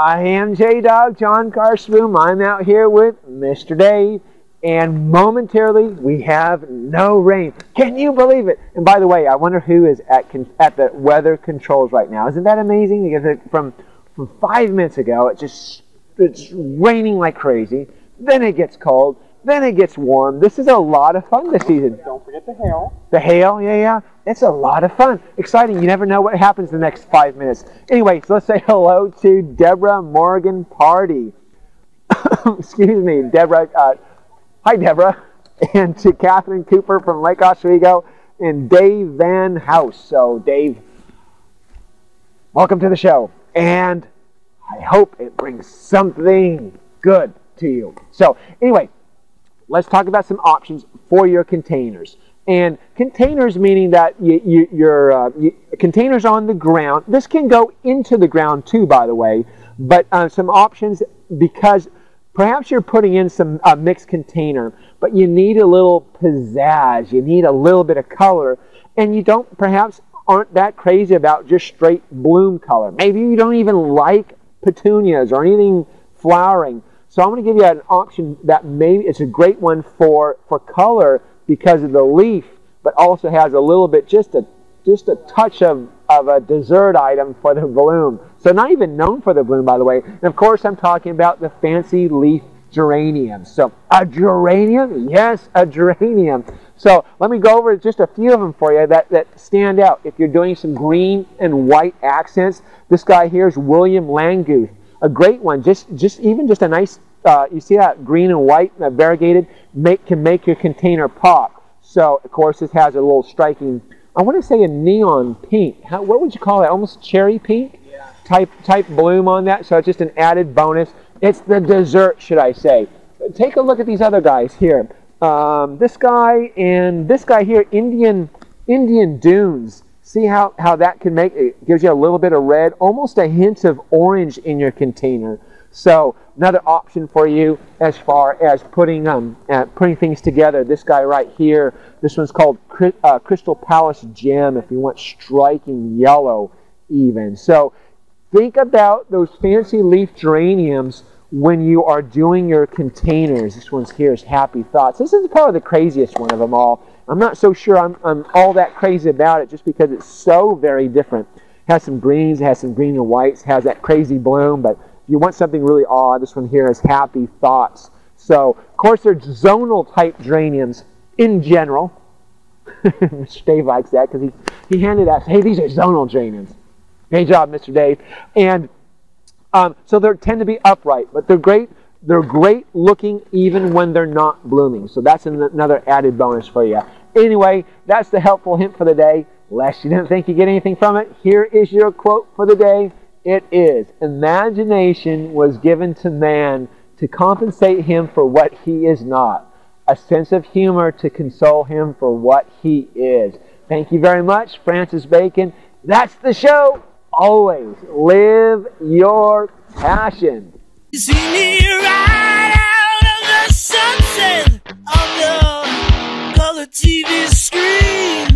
I am J-Dog, John Carsboom. I'm out here with Mr. Dave, and momentarily we have no rain. Can you believe it? And by the way, I wonder who is at the weather controls right now. Isn't that amazing? Because from 5 minutes ago, it's raining like crazy. Then it gets cold. Then it gets warm. This is a lot of fun this season. Don't forget the hail. The hail, yeah. It's a lot of fun. Exciting. You never know what happens in the next 5 minutes. Anyway, so let's say hello to Deborah Morgan Party. Excuse me, Deborah. Hi, Deborah. And to Catherine Cooper from Lake Oswego and Dave Van House. So, Dave, welcome to the show. And I hope it brings something good to you. So, anyway, let's talk about some options for your containers. And containers meaning that your containers on the ground. This can go into the ground too, by the way. But some options, because perhaps you're putting in some mixed container, but you need a little pizzazz. You need a little bit of color. And you perhaps aren't that crazy about just straight bloom color. Maybe you don't even like petunias or anything flowering. So I'm going to give you an option that maybe it's a great one for color because of the leaf, but also has a little bit, just a touch of a dessert item for the bloom. So not even known for the bloom, by the way. And of course, I'm talking about the fancy leaf geraniums. So a geranium? Yes, a geranium. So let me go over just a few of them for you that stand out. If you're doing some green and white accents, this guy here is William Langouth. A great one, just a nice, you see that green and white variegated, can make your container pop. So, of course, this has a little striking, I want to say a neon pink. What would you call that? Almost cherry pink? Yeah. Type bloom on that. So it's just an added bonus. It's the dessert, should I say. Take a look at these other guys here. This guy and this guy here, Indian Dunes. See how that can make it, gives you a little bit of red, almost a hint of orange in your container. So another option for you as far as putting things together. This guy right here, this one's called Crystal Palace Gem if you want striking yellow even. So think about those fancy leaf geraniums when you are doing your containers. This one's here is Happy Thoughts. This is probably the craziest one of them all. I'm not so sure I'm all that crazy about it just because it's so very different. It has some greens, it has some green and whites, has that crazy bloom, but if you want something really odd, this one here is Happy Thoughts. So, of course, they're zonal type geraniums in general. Mr. Dave likes that because he handed us, hey, these are zonal geraniums. Great job, Mr. Dave. And so they tend to be upright, but they're great. They're great looking even when they're not blooming. So that's another added bonus for you. Anyway, that's the helpful hint for the day. Lest you didn't think you get anything from it, here is your quote for the day. It is, imagination was given to man to compensate him for what he is not. A sense of humor to console him for what he is. Thank you very much, Francis Bacon. That's the show. Always live your passion. You see me right out of the sunset on the color TV screen.